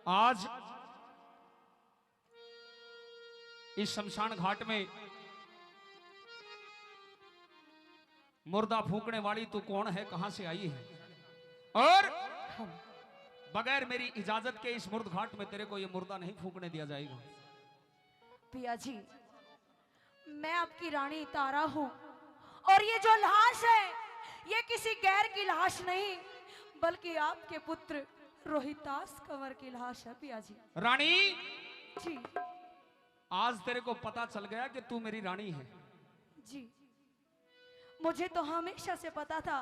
आज इस शमशान घाट में मुर्दा फूकने वाली तू कौन है, कहां से आई है, और बगैर मेरी इजाजत के इस मुर्द घाट में तेरे को ये मुर्दा नहीं फूकने दिया जाएगा। पिया जी, मैं आपकी रानी तारा हूं और ये जो लाश है ये किसी गैर की लाश नहीं बल्कि आपके पुत्र रोहितास कंवर की लाश है। पिया जी, रानी जी आज तेरे को पता चल गया कि तू मेरी रानी है। जी, मुझे तो हमेशा से पता था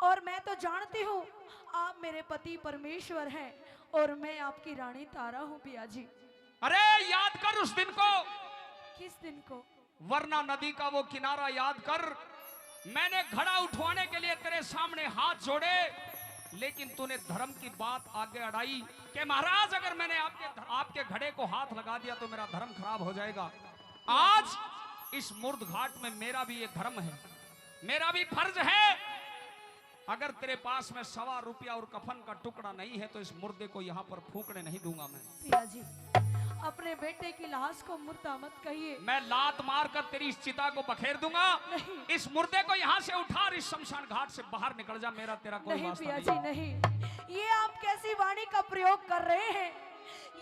और मैं तो जानती हूँ आप मेरे पति परमेश्वर हैं और मैं आपकी रानी तारा हूँ। पिया जी, अरे याद कर उस दिन को। किस दिन को? वरना नदी का वो किनारा याद कर। मैंने घड़ा उठवाने के लिए तेरे सामने हाथ जोड़े, लेकिन तूने धर्म की बात आगे अड़ाई कि महाराज अगर मैंने आपके घड़े को हाथ लगा दिया तो मेरा धर्म खराब हो जाएगा। आज इस मुर्द घाट में मेरा भी एक धर्म है, मेरा भी फर्ज है। अगर तेरे पास में ₹1.25 और कफन का टुकड़ा नहीं है तो इस मुर्दे को यहाँ पर फूकने नहीं दूंगा मैं। पिया जी, अपने बेटे की लाश को मुर्दा मत कहिए। मैं लात मार कर तेरी इस चिता को बखेर दूंगा। इस मुर्दे को यहाँ से उठा और इस शमशान घाट से बाहर निकल जा। मेरा तेरा कोई नहीं वास्ता पिया नहीं। जी नहीं, ये आप कैसी वाणी का प्रयोग कर रहे हैं,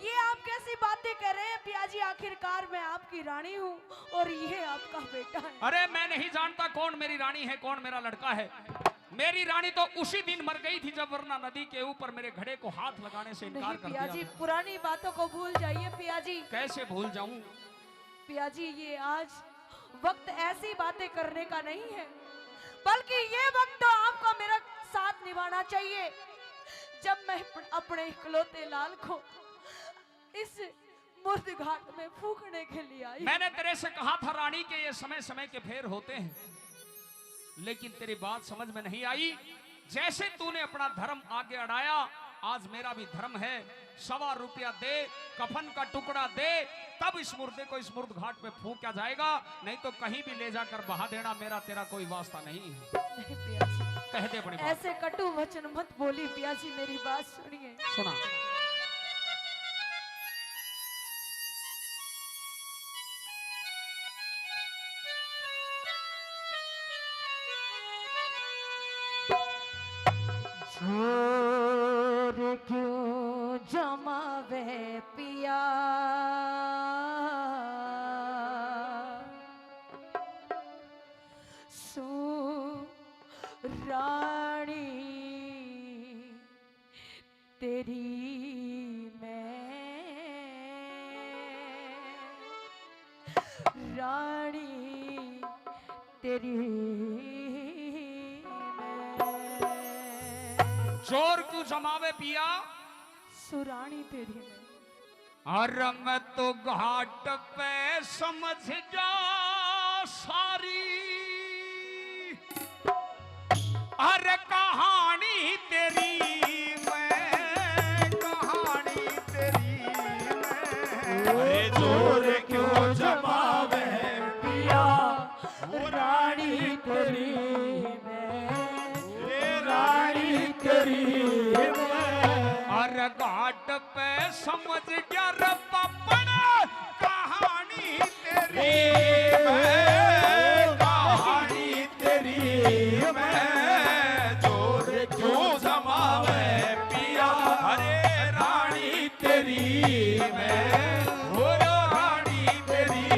ये आप कैसी बातें कर रहे हैं। पिया जी, आखिरकार मैं आपकी रानी हूँ और ये आपका बेटा है। अरे मैं नहीं जानता कौन मेरी रानी है कौन मेरा लड़का है। मेरी रानी तो उसी दिन मर गई थी जब वरना नदी के ऊपर मेरे घड़े को हाथ लगाने से इनकार कर दिया। पिया जी, पुरानी बातों को भूल जाइए। पिया जी, कैसे भूल जाऊं? पिया जी, ये आज वक्त ऐसी बातें करने का नहीं है, बल्कि ये वक्त तो आपको मेरा साथ निभाना चाहिए। जब मैं अपने इकलौते लाल को इस मुर्द घाट में फूकने के लिए आई। मैंने तेरे से कहा था रानी के ये समय समय के फेर होते हैं, लेकिन तेरी बात समझ में नहीं आई। जैसे तूने अपना धर्म आगे अड़ाया, आज मेरा भी धर्म है। ₹1.25 दे, कफन का टुकड़ा दे, तब इस मुर्दे को इस मुर्द घाट में फूका जाएगा, नहीं तो कहीं भी ले जाकर बहा देना। मेरा तेरा कोई वास्ता नहीं है। नहीं पिया जी, कह दे बड़ी बात। ऐसे कटु वचन मत बोली। पिया जी, मेरी बात सुनिए। सुना। जोर क्यों जमावे पिया, सो रानी तेरी मैं, रानी तेरी जोर क्यों जमावे पिया, सुरानी तेरी में। अरे मैं तो घाट पे समझ जा सारी, अरे कहानी तेरी मैं, कहानी तेरी मैं। अरे जोर क्यों जमावे पिया, रानी तेरी मैं, रानी तेरी मैं। अरे घाट पे समझ गया रे पपन, कहानी तेरी मैं, कहानी तेरी मैं। जोर क्यों जमावे पिया, अरे रानी तेरी मैं, ओ रानी तेरी।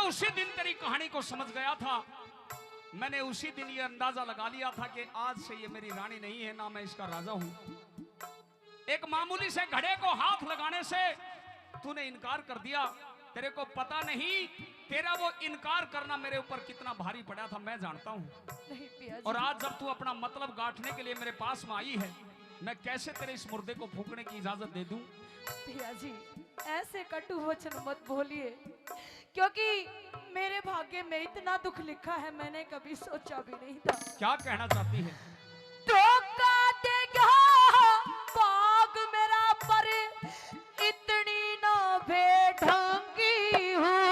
उसी दिन तेरी कहानी को समझ गया था। मैंने उसी दिन ये अंदाजा लगा लिया था कि आज से ये मेरी रानी नहीं है, ना मैं इसका राजा हूं। एक मामूली से घड़े को हाथ लगाने से तूने इनकार कर दिया। तेरे को पता नहीं तेरा वो इनकार करना मेरे ऊपर कितना भारी पड़ा था, मैं जानता हूं। नहीं पिया जी। और आज जब तू अपना मतलब गांठने के लिए मेरे पास में आई है, मैं कैसे तेरे इस मुर्दे को फूकने की इजाजत दे दूं? पिया जी, ऐसे कटु वचन मत बोलिए क्योंकि मेरे भाग्य में इतना दुख लिखा है, मैंने कभी सोचा भी नहीं था। क्या कहना चाहती है? धोखा देगा बाग मेरा, पर इतनी ना बेढंगी हूँ।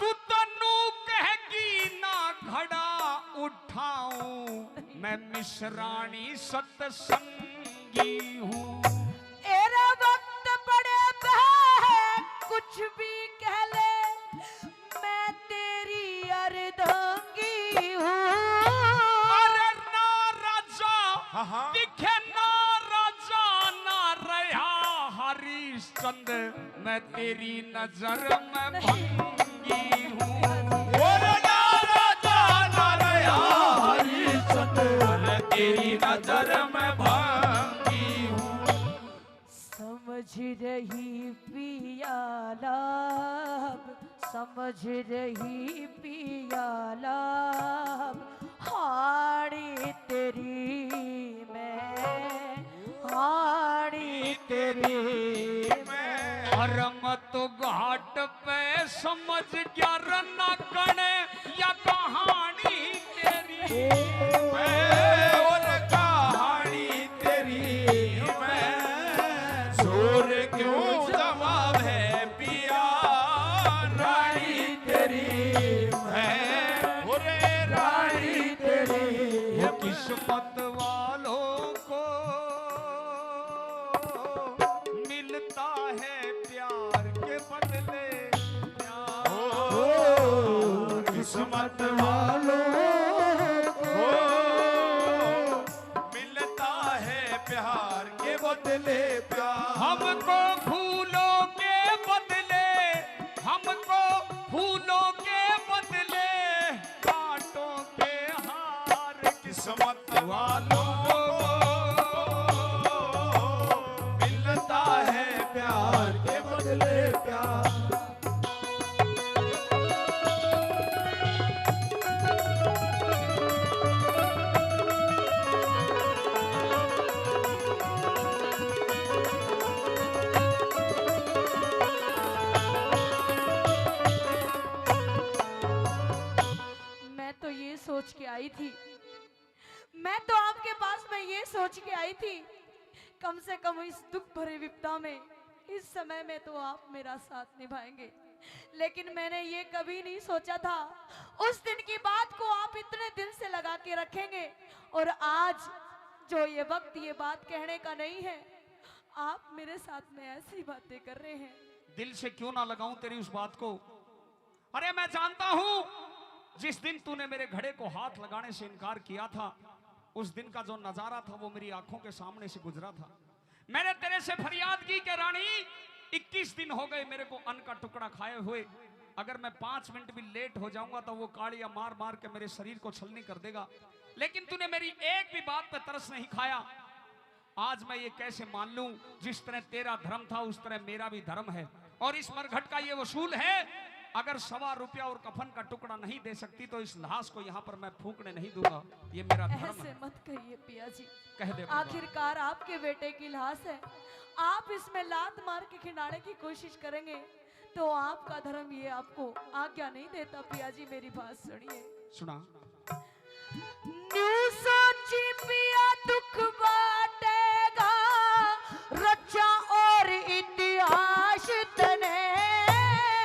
तू तन्नू कहेगी ना घड़ा उठाऊं, मैं मिश्राणी सत्संगी हूँ। एरा वक्त पड़े बह कुछ भी कह ले, मैं तेरी अर्धांगी हूँ। अरे ना राजा हाँ। दिखे ना राजा ना रहा हरिश्चंद्र, मैं तेरी नजर में भंगी हूँ। और ना राजा ना रहा हरिश्चंद्र, तेरी नजर में भंगी हूँ। समझ रही पिया लाभ, समझ रही पिया लाभ, हाड़ी तेरी मैं, हाड़ी तेरी मैं। हरम तो घाट पे समझ गया रन्ना कणे या कहानी तेरी। और कहानी तेरी मैं, जोर क्यों जवाब है पिया, रानी तेरी मैं, ओरे रानी तेरी वो किस्मत वालों को मिलता है प्यार के बदले प्यार। ओ किस्मत वालों को मिलता है प्यार के बदले प्यार। हमको फूलों के बदले, हमको फूलों के बदले कांटों के हार। किस्मत वालों को मिलता है प्यार के बदले प्यार। मैं तो ये सोच के आई थी, मैं तो आपके पास में ये सोच के आई थी, कम से कम इस दुख भरे विपदा में, इस समय में तो आप मेरा साथ निभाएंगे। लेकिन मैंने ये कभी नहीं सोचा था उस दिन की बात को आप इतने दिल से लगा के रखेंगे। और आज जो ये वक्त ये बात कहने का नहीं है, आप मेरे साथ में ऐसी बातें कर रहे हैं। दिल से क्यों ना लगाऊं तेरी उस बात को। अरे मैं जानता हूं जिस दिन तूने मेरे घड़े को हाथ लगाने से इनकार किया था, उस दिन का जो नजारा था वो मेरी आंखों के सामने से गुजरा था। मैंने तेरे से फरियाद की कि रानी 21 दिन हो गए मेरे को अन्न का टुकड़ा खाए हुए, अगर मैं 5 मिनट भी लेट हो जाऊंगा तो वो कालिया मार मार के मेरे शरीर को छलनी कर देगा। लेकिन तूने मेरी एक भी बात पे तरस नहीं खाया। आज मैं ये कैसे मान लूं, जिस तरह तेरा धर्म था उस तरह मेरा भी धर्म है, और इस मरघट का ये वसूल है। अगर ₹1.25 और कफन का टुकड़ा नहीं दे सकती तो इस लाश को यहाँ पर मैं फूकने नहीं दूंगा, ये मेरा धर्म ऐसे है। मत कहिए पिया जी, कह दे। आखिरकार आपके बेटे की लाश है, आप इसमें लात मार के खिंडाने की कोशिश करेंगे तो आपका धर्म ये आपको आज्ञा नहीं देता। पिया जी मेरी बात सुनिए। सुना। न्यू सोची पिया दुख बाटेगा, रचा और इतिहास तने।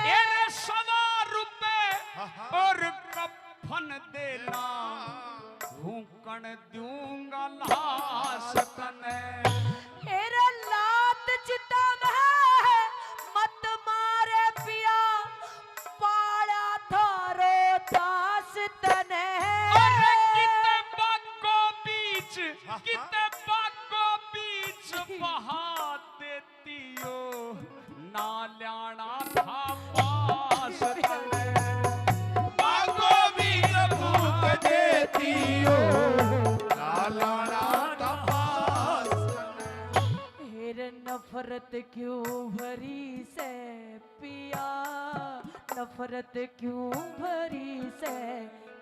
₹100 और कफन देना, भूकण दूंगा लाश तने। तेरा लात चिता में मत मारे पिया, पाड़ा थारो दास तने। अरे कितने बागों बीच, कितने बागों बीच बहा देती हो, ना ल्याना था पास तने। बागों बीच फूक देती हो, लालाना तपास। फिर नफरत क्यों भरी से पिया, नफरत क्यों भरी से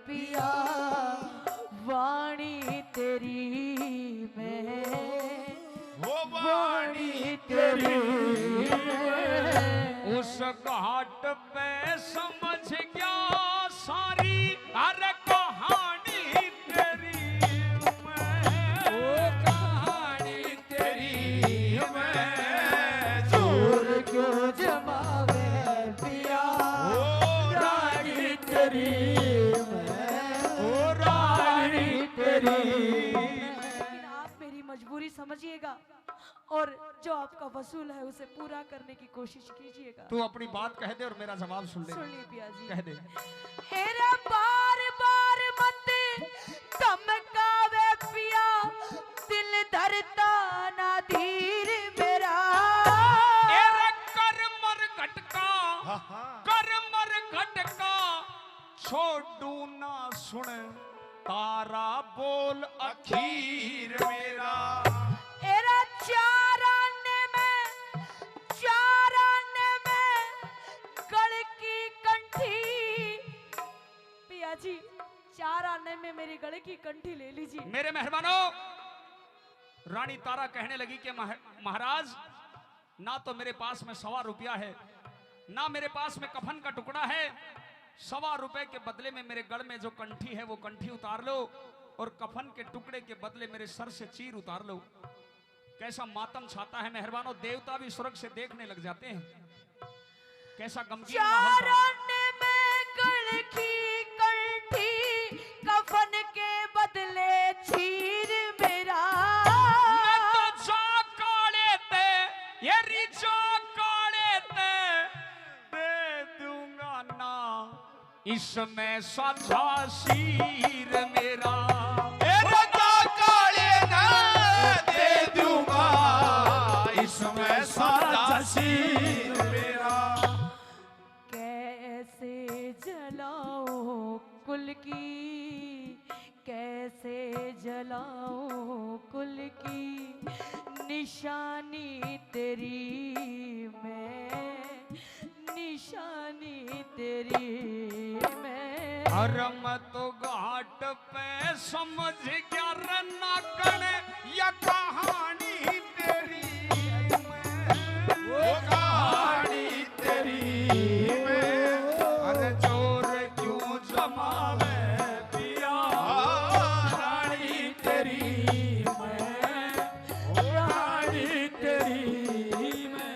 पिया, वाणी तेरी में, वो वाणी तेरी में। उस घाट अरे कहानी तेरी मैं, ओ कहानी तेरी मैं, जोर क्यों जमावे पिया, ओ रानी तेरी मैं, ओ रानी तेरी। लेकिन आप मेरी मजबूरी समझिएगा और जो आपका वसूल है उसे पूरा करने की कोशिश कीजिएगा। तू अपनी बात कह दे और मेरा जवाब सुन ले। सुन ली पिया जी। कह दे। हेरा बार बार मत धमकावे पिया, दिल धरता ना धीर मेरा। एरे कर मर घटका, कर मर घटका, छोड़ू ना सुन तारा बोल अखीर मेरा। एरा चार आने में गल की कंठी, पिया जी 4 आने में मेरी गले की कंठी ले लीजिए। मेरे मेहरबानों, रानी तारा कहने लगी कि महाराज ना तो मेरे पास में 1.25 रुपया है, ना मेरे पास में कफन का टुकड़ा है। 1.25 रुपए के बदले में मेरे गल में जो कंठी है वो कंठी उतार लो, और कफन के टुकड़े के बदले मेरे सर से चीर उतार लो। कैसा मातम छाता है मेहरबानों, देवता भी स्वर्ग से देखने लग जाते हैं। कैसा गमगीन माहौल था। 4 आने में गल की कंठी, कफन के बदले चीर मेरा। मैं तो जा काले ते, ये रिजा काले ते, दे दूंगा ना इसमें साझा शीर मेरा। ए राजा काले ना दे दूंगा इसमें सारा शीर मेरा। कैसे जलाऊं कुल की, कैसे जलाऊं कुल की निशानी तेरी मैं, निशानी तेरी मैं। हरम तो घाट पे समझ गया रन्ना कने, या कहानी तेरी मैं, वो कहानी तेरी मैं, अरे जोर क्यों जमावे पिया, रानी तेरी मैं, ओ रानी तेरी मैं।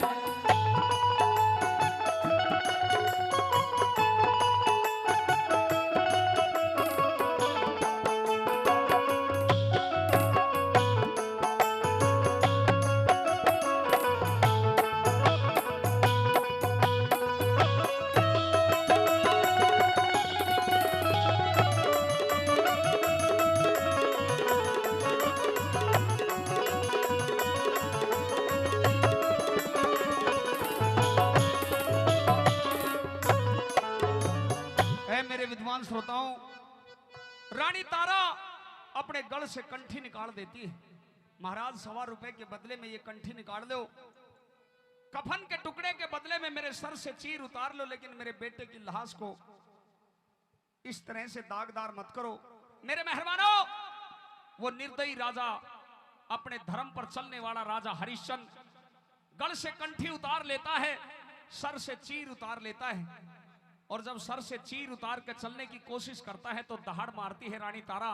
मेरे विद्वान श्रोताओं, रानी तारा अपने गल से कंठी निकाल देती है। महाराज 1.25 रुपए के बदले में ये कंठी निकाल लो, कफन के टुकड़े के बदले में मेरे सर से चीर उतार लो, लेकिन मेरे बेटे की लाश को इस तरह से दागदार मत करो। मेरे मेहरबानों, वो निर्दयी राजा, अपने धर्म पर चलने वाला राजा हरिश्चंद्र गल से कंठी उतार लेता है, सर से चीर उतार लेता है, और जब सर से चीर उतार कर चलने की कोशिश करता है तो दहाड़ मारती है रानी तारा।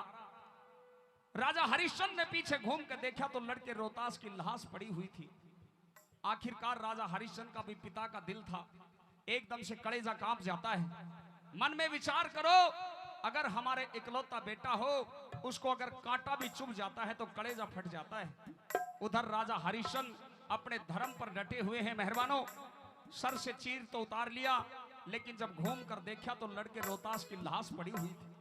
राजा हरिश्चंद्र ने पीछे घूम कर देखा तो लड़के रोहतास की लाश पड़ी हुई थी। आखिरकार राजा हरिश्चंद्र का भी पिता का दिल था, एकदम से कलेजा कांप जाता है। मन में विचार करो, अगर हमारे इकलौता बेटा हो, उसको अगर कांटा भी चुभ जाता है तो कलेजा फट जाता है। उधर राजा हरिश्चंद्र अपने धर्म पर डटे हुए हैं। मेहरबानों, सर से चीर तो उतार लिया, लेकिन जब घूम कर देखा तो लड़के रोहतास की लाश पड़ी हुई थी।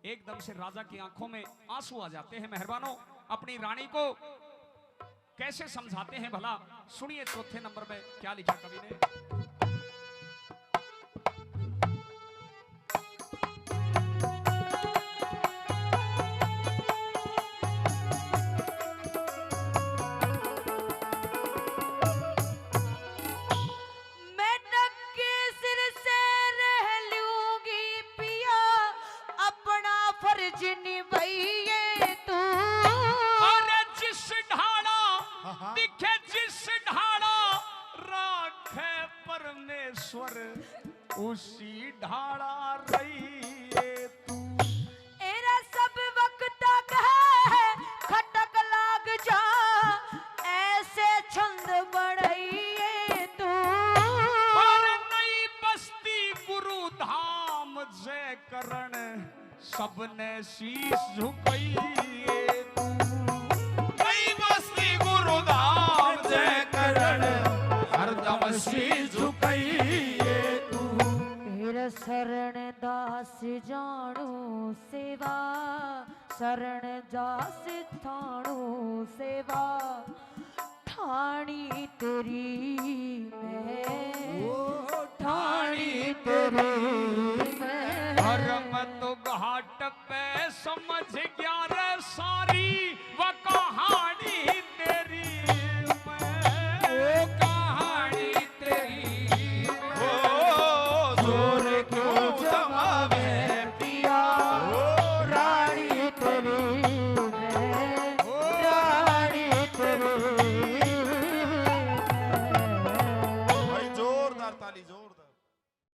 एकदम से राजा की आंखों में आंसू आ जाते हैं। मेहरबानों, अपनी रानी को कैसे समझाते हैं भला, सुनिए चौथे नंबर में क्या लिखा कवि ने। दिखे जिस ढाला राखे परमेश्वर, उसी ढाला रही तू। करण सबने शीश झुकाइए तू। कई बस्ती गुरुधाम जय करण हरदम शीश झुकाइए तू। तेरा शरण दास जाणू सेवा शरण दास थाणू सेवा ठाणी तेरी मैं ठाणी तेरी मैं धर्म तो घाट पे समझ गया रे सारी वो कहानी तेरी मैं कहानी तेरी ओ जोर क्यों जमावे पिया रानी तेरी मैं रानी तेरी भाई जोरदार ताली जो